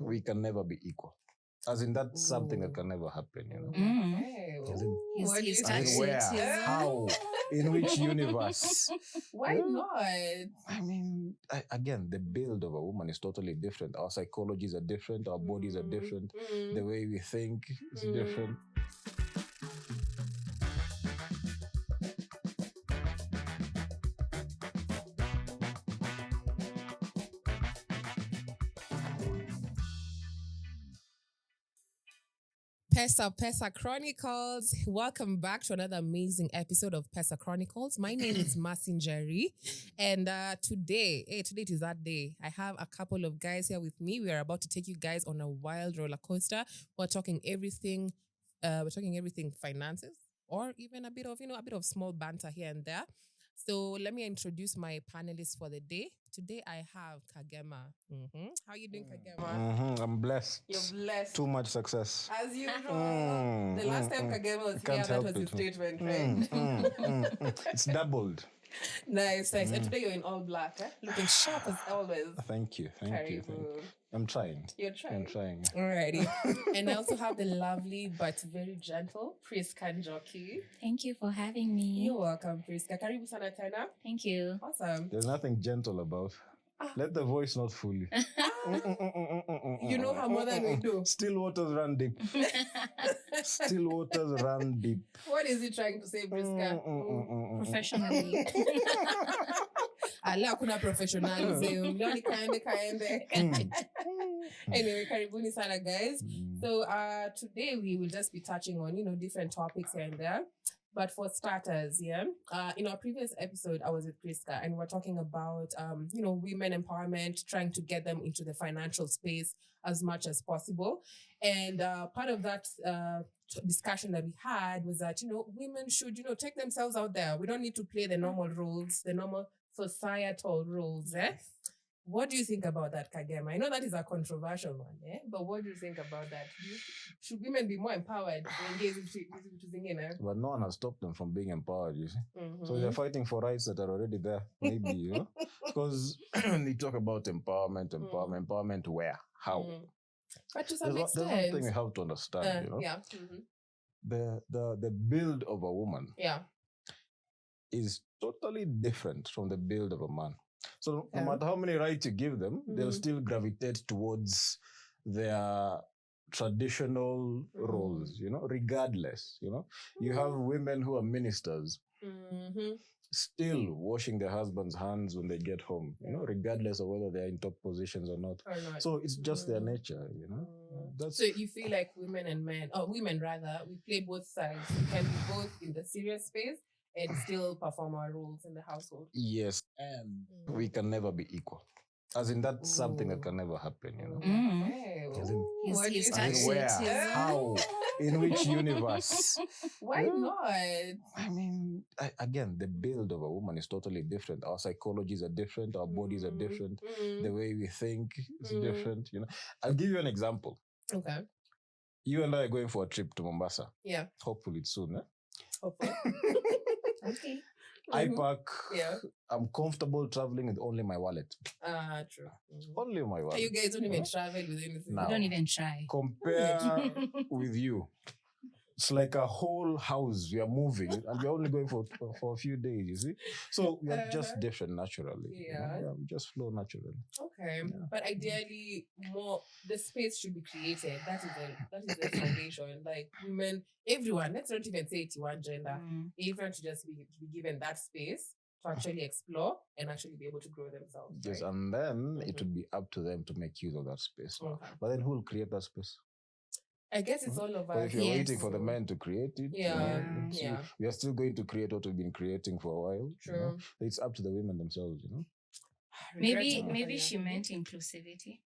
we can never be equal. As in, that's something that can never happen, you know. Okay. As in, He's as in where, how, in which universe? Why not? I mean, again, the build of a woman is totally different. Our psychologies are different. Our bodies are different. The way we think is different. Pesa Chronicles. Welcome back to another amazing episode of Pesa Chronicles. My name is Masin Jerry, and today it is that day. I have a couple of guys here with me. We are about to take you guys on a wild roller coaster. We're talking everything. We're talking everything finances, or even a bit of small banter here and there. So let me introduce my panelists for the day. Today I have Kagema. How are you doing, Kagema? I'm blessed. You're blessed. Too much success. As usual. The last time Kagema was here, that was his statement, right? It's doubled. Nice. And today you're in all black, looking sharp as always. Thank you. I'm trying. You're trying. I'm trying. Alrighty. And I also have the lovely but very gentle Priska Njoki. Thank you for having me. You're welcome, Priska. Karibu sana tena. Thank you. Awesome. There's nothing gentle about. Let the voice not fool you. You know how more than we do. Still waters run deep. Still waters run deep. What is he trying to say, Priska? Professionally. Ala kuna professionalism. Nani kaende. Anyway, karibuni sana, guys. So today we will just be touching on, different topics here and there. But for starters, in our previous episode, I was with Priska and we're talking about, women empowerment, trying to get them into the financial space as much as possible. And part of that discussion that we had was that, women should, take themselves out there. We don't need to play the normal roles, the normal societal roles. What do you think about that, Kagema? I know that is a controversial one, but what do you think about that? Should women be more empowered to engage with But no one has stopped them from being empowered, you see. So they're fighting for rights that are already there, maybe, Because they talk about empowerment where? How? But to some extent, there's one thing we have to understand, The build of a woman is totally different from the build of a man. So no matter how many rights you give them, they'll still gravitate towards their traditional roles, regardless, You have women who are ministers still washing their husband's hands when they get home, regardless of whether they're in top positions or not. So it's just their nature, So you feel like women rather, we play both sides. We can be both in the serious space and still perform our roles in the household. Yes, and we can never be equal. As in, that's something that can never happen, As in, He's where, how, in which universe? Why not? I mean, again, the build of a woman is totally different. Our psychologies are different. Our bodies are different. The way we think is different, I'll give you an example. Okay. You and I are going for a trip to Mombasa. Yeah. Hopefully it's soon, Hopefully. Okay. I pack. I'm comfortable traveling with only my wallet. True. Only my wallet. You guys don't even travel with anything. Now, We don't even try. Compare with you. It's like a whole house. We are moving and we're only going for a few days, you see? So we are just different naturally. We just flow naturally. Okay. But ideally, the space should be created. That is the foundation. Like women, everyone, let's not even say 81 gender. Everyone should just be given that space to actually explore and actually be able to grow themselves. Yes, right? and then it would be up to them to make use of that space. Okay. But then who will create that space? I guess it's all of But us. if you're waiting for the men to create it, we are still going to create what we've been creating for a while. True. It's up to the women themselves, Maybe she meant inclusivity.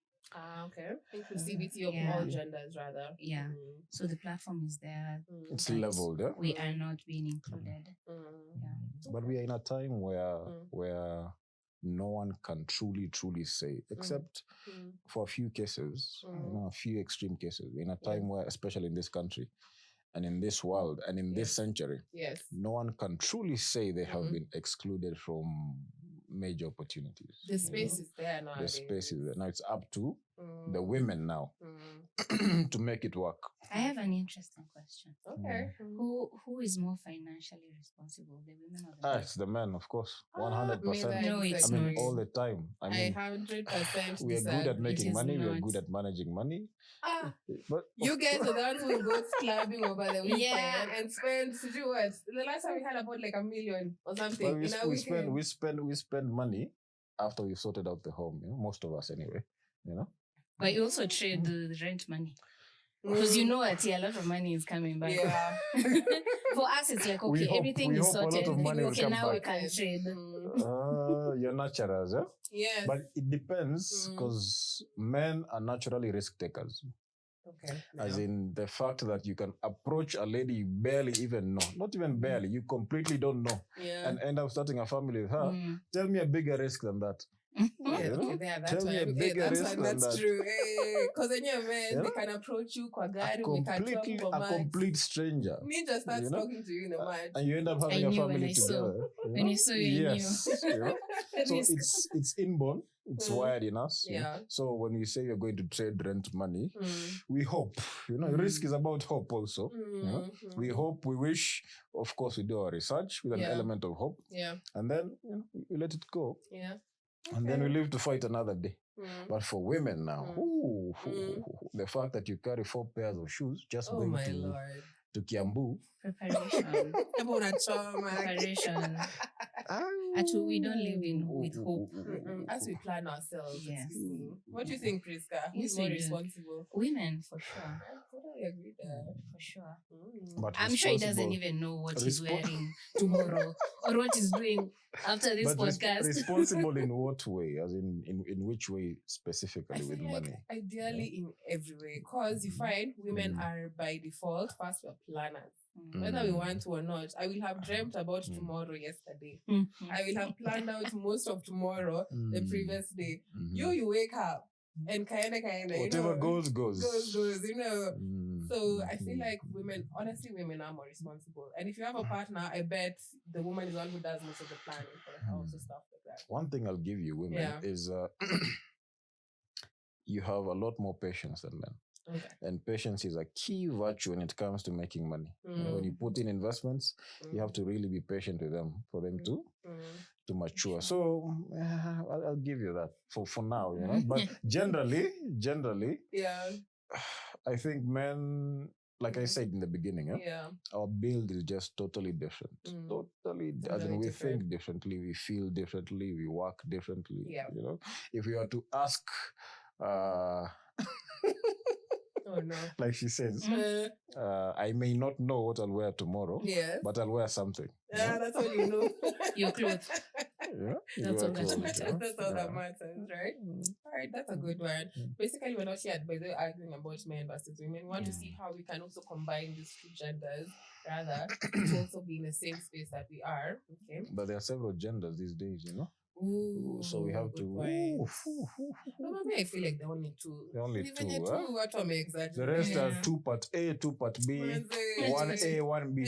Okay. Inclusivity of all genders, rather. Yeah. So the platform is there. It's leveled, We are not being included. But we are in a time where no one can truly say, except for a few cases, a few extreme cases. We're in a time where, especially in this country and in this world and in this century, no one can truly say they have been excluded from major opportunities. The space is there now. The space is there. Now it's up to the women now to make it work. I have an interesting question. Okay. Who is more financially responsible, the women or the men? It's the men, of course. 100%. No, it's I mean, not. all the time. I mean, 100% we are good at making is money. We are not. good at managing money. But You guys are the ones who go clubbing over the weekend Yeah. and spend to do what? The last time we had about like $1 million or something Well, in a weekend. we spend money after we've sorted out the home. You know, most of us anyway. You know. But you also trade the rent money. Because you know that a lot of money is coming back. Yeah. For us, it's like, okay, everything is hope a lot sorted. of money will Okay, come now we back. can trade. You're naturals, yeah? Yes. But it depends because men are naturally risk takers. Okay. As in the fact that you can approach a lady you barely even know, not even barely, you completely don't know, and end up starting a family with her. Tell me a bigger risk than that. Tell me a bigger risk than that. That's true. Because when you're men, they can approach you kwa gari, a complete stranger. Ninja starts talking to you in the match. And you end up having a family together. When you saw you, yes. So it's inborn. It's wired in us. Yeah. So when we say we're going to trade rent money, we hope. Risk is about hope also. We hope, we wish. Of course, we do our research with an element of hope. Yeah. And then we let it go. Yeah. And then we live to fight another day. But for women now, the fact that you carry 4 pairs of shoes just going to Kiambu. Preparation. Actually, we don't live with hope. As we plan ourselves. Yes. What do you think, Priska? Who's more responsible? Women, for sure. I totally agree there. For sure. But I'm sure he doesn't even know what he's wearing tomorrow or what he's doing after this podcast. Responsible in what way? As in which way specifically with money? Ideally in every way. Because you find women are by default first we're planners. Whether we want to or not, I will have dreamt about tomorrow yesterday. I will have planned out most of tomorrow the previous day. You wake up and kind of whatever goes. So I feel like women are more responsible. And if you have a partner, I bet the woman is the one who does most of the planning for the house and stuff like that. One thing I'll give you, women, is you have a lot more patience than men. Okay. And patience is a key virtue when it comes to making money. When you put in investments, you have to really be patient with them for them to mature. So I'll give you that for now, But generally, I think men, like I said in the beginning, our build is just totally different. Totally, as in we think differently, we feel differently, we work differently. Yeah. If we were to ask. Oh no. Like she says, I may not know what I'll wear tomorrow, but I'll wear something. Yeah, that's all you know. Your clothes. That's all that matters. That's all that matters, right? All right, that's a good one. Basically, we're not here by the way arguing about men versus women. We want to see how we can also combine these two genders, rather to also be in the same space that we are. Okay. But there are several genders these days, Ooh, so we have to. Maybe I feel like the only two. The only even two. What makes that? The rest are 2 part A, 2 part B, 1A, 1B.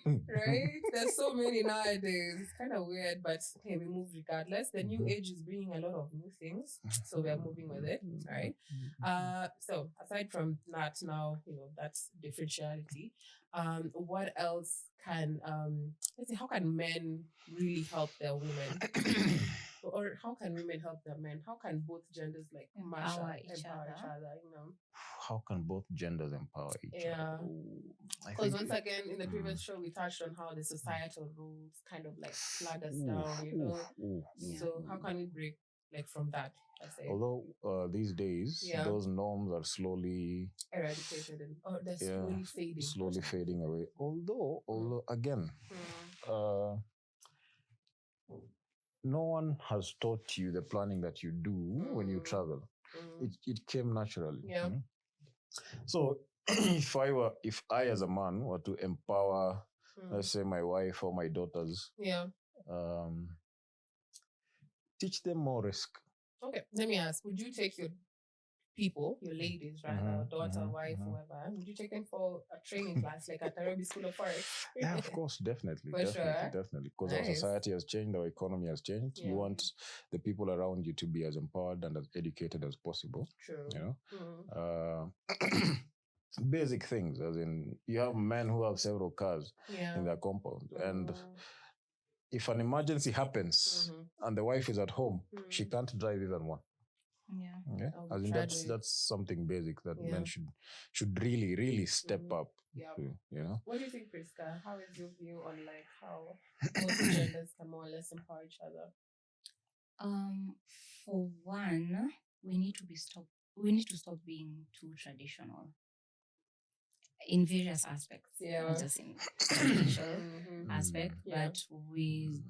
Right? There's so many nowadays. It's kind of weird, but hey, we move regardless. The new age is bringing a lot of new things, so we are moving with it. Right? So aside from that, now that's differentiality. What else can let's say how can men really help their women? Or how can women help their men? How can both genders empower each other? How can both genders empower each other? Because once again, in the previous show, we touched on how the societal rules kind of flag us down, So how can we break from that? Although these days, those norms are slowly eradicated and they're slowly fading away. Although again, no one has taught you the planning that you do when you travel. It came naturally. Yeah. So if I as a man were to empower, let's say my wife or my daughters, teach them more risk. Okay, let me ask, would you take your people, your ladies rather, daughter, wife, whoever, would you take them for a training class like at Nairobi School of Forex? Yeah, of course, definitely. For sure. Definitely. Because our society has changed, our economy has changed. You want the people around you to be as empowered and as educated as possible. True. You know? Basic things, as in you have men who have several cars in their compound. And if an emergency happens and the wife is at home, she can't drive even one. Yeah. Okay. I think that's something basic that men should really step up. Yeah. To, you know. What do you think, Priska? How is your view on like how both genders can more or less empower each other? For one, we need to stop being too traditional in various aspects. Yeah. Not just in financial aspect, but we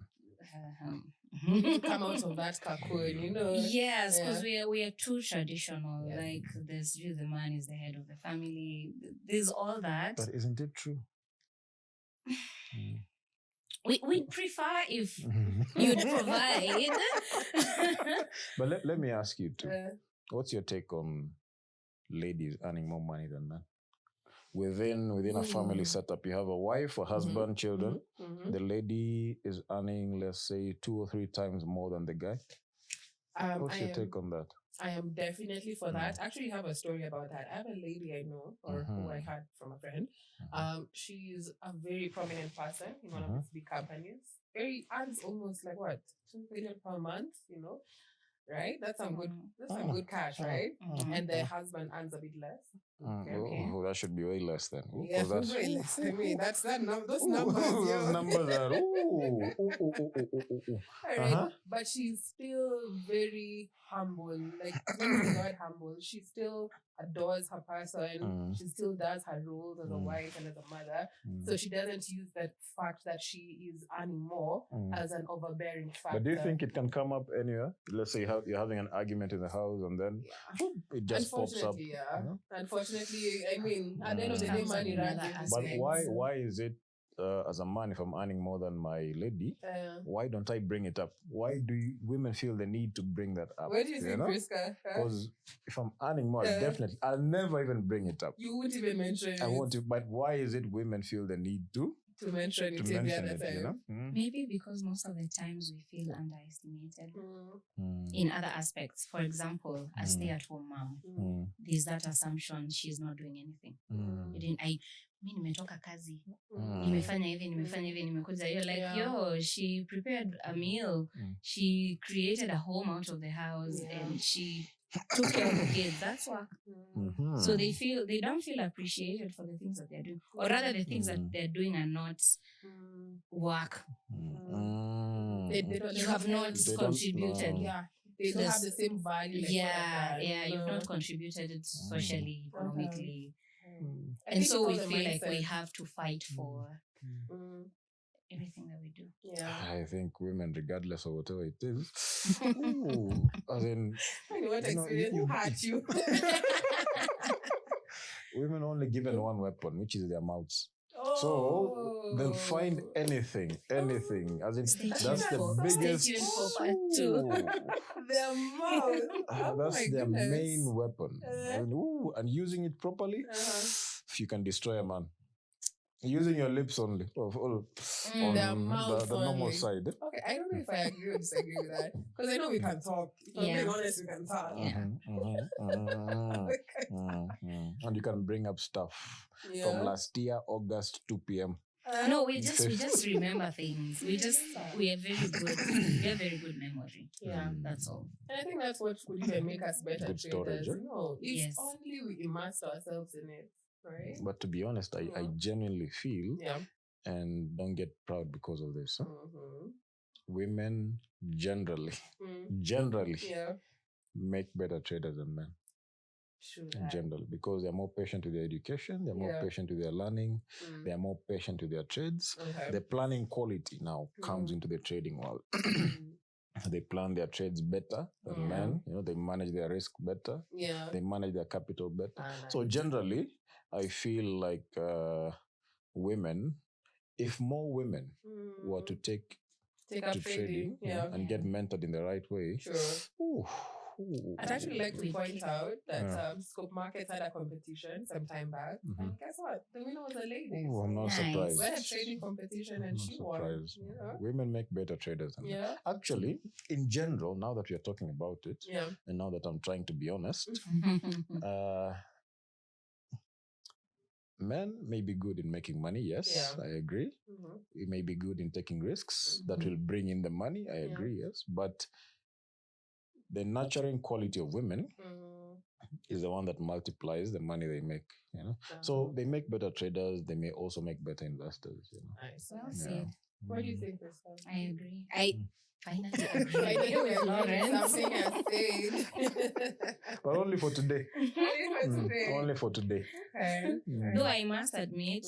come out of that cocoon, you know. Yes, because we are too traditional. Yeah. Like there's the man is the head of the family. There's all that. But isn't it true? We'd prefer if you'd provide. But let me ask you too. What's your take on ladies earning more money than men? Within a family setup, you have a wife, a husband, children. The lady is earning, let's say, 2 or 3 times more than the guy. What's your take on that? I am definitely for that. Actually, I have a story about that. I have a lady I know, or who I had from a friend. She's a very prominent person in one of these big companies. Earns almost like what, 2 million per month, you know? Right? That's some good cash, right? And the husband earns a bit less. Okay. Oh, that should be way less then. Yeah, way less. I mean, those numbers. Those numbers are Right. But she's still very humble. Like, when God humble, she still adores her person. She still does her roles as a wife and as a mother. So she doesn't use that fact that she is earning more as an overbearing factor. But do you think it can come up anywhere? Let's say you're having an argument in the house and then it just pops up. Unfortunately, I mean, at the end of the day, money runs everything. But why is it, as a man, if I'm earning more than my lady, why don't I bring it up? Why do women feel the need to bring that up? Where do you think, Priska? Because if I'm earning more, definitely, I'll never even bring it up. You wouldn't even mention it. I want to, but why is it women feel the need to mention it every other time? You know? Maybe because most of the times we feel underestimated in other aspects. For example, a stay-at-home mom. There's that assumption she's not doing anything. Mi nimetoka kazi, nimefanya hivi, nimekuja. You're like, yo, she prepared a meal, she created a home out of the house, and she took care of the kids. That's work. So they don't feel appreciated for the things that they're doing, or rather the things that they're doing are not work. They have not contributed. They don't have the same value. Like you've not contributed socially, economically. And so we feel like we have to fight for everything that we do. Yeah. I think women, regardless of whatever it is, as in, who hurt you? Women only given one weapon, which is their mouths. So they'll find anything. As in, that's the biggest. Stay tuned for part 2. Their mouth. That's their main weapon. And using it properly, you can destroy a man. Using your lips only. On their mouth the normal side. Okay, I don't know if I agree or disagree with that. Because I know we can talk. If I'm being honest, we can talk. And you can bring up stuff from last year, August, 2 p.m. No, we just remember things. We have very good memory. Yeah. That's all. And I think that's what would even make us better Good storage, traders. No, if only we immerse ourselves in it, right? But to be honest, I genuinely feel, and don't get proud because of this, women generally make better traders than men. Generally, because they're more patient with their education, they're more patient with their learning, they are more patient with their trades. The planning quality now comes into the trading world. They plan their trades better than men. They manage their risk better. They manage their capital better. So generally, I feel like women, if more women were to take up to trading and get mentored in the right way, I'd actually like to point out that Scope Markets had a competition some time back. And guess what? The winner was a lady. Oh, I'm not surprised. We had a trading competition and she won. You know? Women make better traders than men. Actually, in general, now that we are talking about it, and now that I'm trying to be honest, men may be good in making money, yes, I agree. We may be good in taking risks that will bring in the money, I agree, yes. But the nurturing quality of women is the one that multiplies the money they make, you know. So they make better traders, they may also make better investors, you know. Well said. What do you think, Crystal? I agree. I finally agree. Something has said. But only for today. Only for today. Okay. Though I must admit,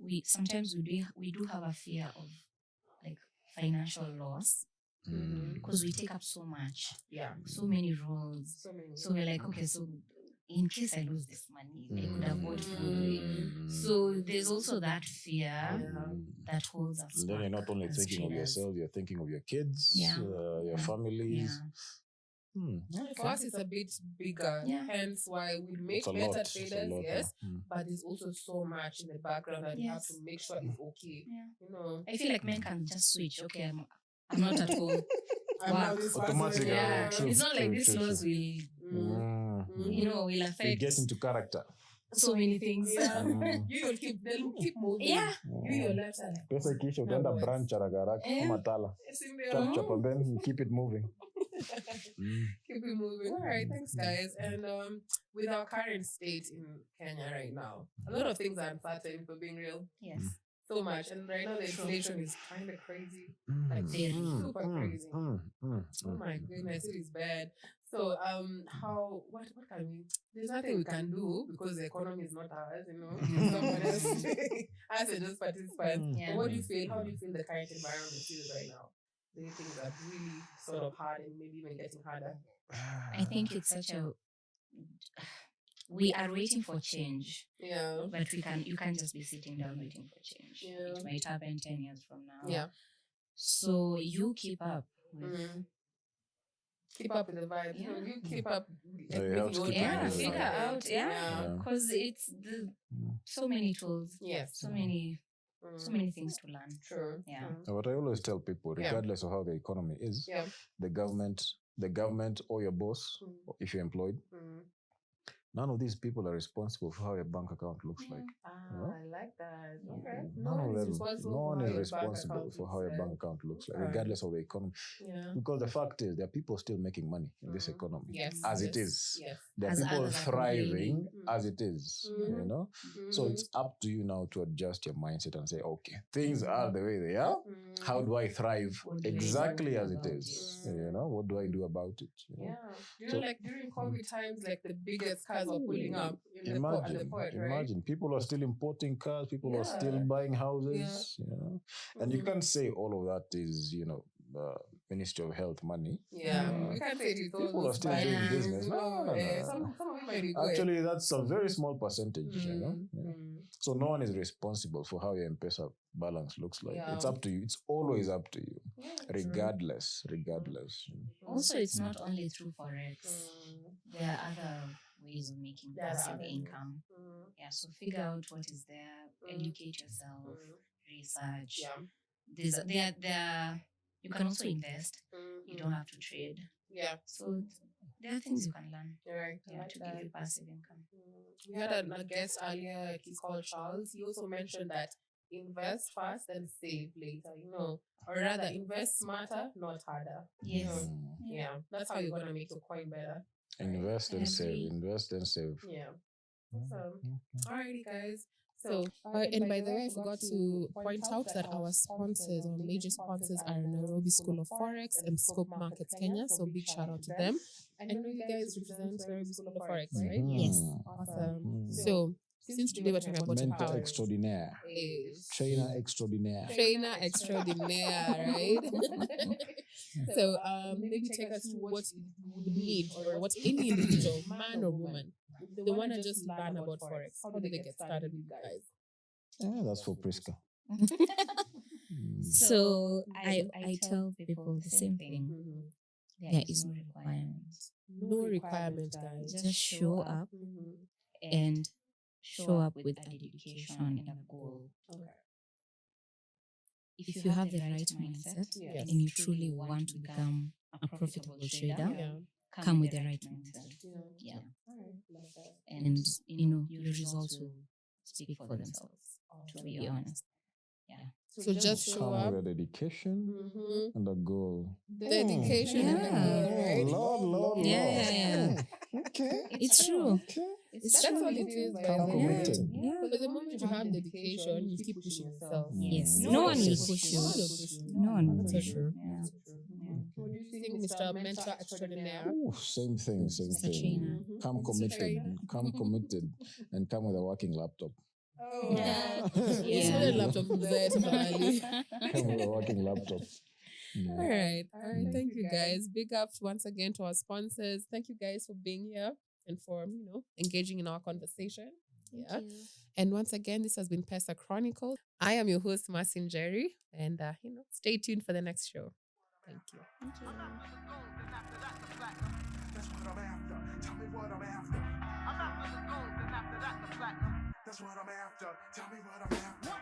we sometimes we do have a fear of like financial loss. Because we take up so much, so many roles. So we're like, okay, so in case I lose this money, I could have bought food. So there's also that fear that holds us back. Then you're not only thinking of yourself, you're thinking of your kids, your families. For us, it's a bit bigger. Hence why we make better traders, yes. But there's also so much in the background that you have to make sure it's okay. You know, I feel like men can just switch. Okay, I'm not at home. Automatically. It's not like these laws will, will affect. You get into character. So many things. They'll keep moving. You your left side. Pesa ikisha utaenda branch haraka kama tala. Chap and then you keep it moving. Keep it moving. All right, thanks guys. And with our current state in Kenya right now, a lot of things are uncertain, for being real. Yes. So much, and right now the inflation is kind of crazy, like super crazy. Oh my goodness, it is bad. So what can we? There's nothing we can do because the economy is not ours, you know. Someone else, us are just participants. But what do you feel? How do you feel the current environment is right now? Do you think that really sort of hard and maybe even getting harder? I think it's such a. We are waiting for change. But you can't just be sitting down waiting for change. It might happen 10 years from now. So you keep up with the vibe. You keep up. Figure out. Because it's so many tools. So many things to learn. True. What I always tell people, regardless of how the economy is, the government or your boss, if you're employed, none of these people are responsible for how your bank account looks like. I like that. Okay. No one is responsible for how your bank account looks like, regardless of the economy. Because the fact is, there are people still making money in this economy as it is. There are people thriving as it is, you know? So it's up to you now to adjust your mindset and say, okay, things are the way they are. How do I thrive exactly as it is? You know, what do I do about it? You know? You know, like during COVID times, like the biggest cars are pulling up in the port, right? Imagine, people are still importing cars, people are still buying houses, you know? And you can't say all of that is, you know, Ministry of Health money. We can't say it. People are still doing business. No. Some of it might be good. Actually, that's a very small percentage, you know? So no one is responsible for how your M-Pesa balance looks like. It's up to you. It's always up to you, regardless. Also, it's not only through Forex. There are other ways of making passive income. So figure out what is there, educate yourself, research. There you can also invest. You don't have to trade. So there are things you can learn. To give you passive income. We had a guest earlier, he's called Charles. He also mentioned that invest fast and save later, you know. Or rather, invest smarter, not harder. Yes. That's how you're going to make your coin better. Invest and save. Awesome. Alrighty, guys. So, and by the way, I forgot to point out that our sponsors, our major sponsors, are Nairobi School of Forex and Scope Markets Kenya. So, big shout out to them. I know you guys represent Nairobi School of Forex, right? Yes. Awesome. So, since today we're talking about mentor extraordinaire, trainer extraordinaire, right? So, maybe take us to what you would need, or what any individual, man or woman, they want to just learn about Forex. How do they get started with you guys? That's for Priska. So I tell people the same thing. there is no requirement. No requirement, guys. Just show up and show up with a dedication and a goal. Okay. If you have the right mindset and you truly want to become a profitable trader, come with the right mindset. Yeah. And your results will speak for themselves, to be honest. Yeah. So just show Come up. with a dedication and a goal. Dedication and a goal, right? Lord. Yeah. Okay. It's true. Okay. That's all it is. Come committed. Because the moment you have dedication, you keep pushing yourself. Yes. No one will push you. No one will push you. What do you think, Mr. Mentor Extraordinaire? Ooh, same thing. Trainer. Come committed, and come with a working laptop. Oh, Yeah. Yeah. Laptop there tomorrow. Come with a working laptop. Yeah. All right. Thank you, guys. Big ups once again to our sponsors. Thank you guys for being here and for engaging in our conversation. Thank you. And once again, this has been Pesa Chronicles. I am your host, Marcin Jerry, and stay tuned for the next show. Thank you. Thank you. That's what I'm after. Tell me what I'm after. I'm after the gold, and after that the platinum. That's what I'm after. Tell me what I'm after.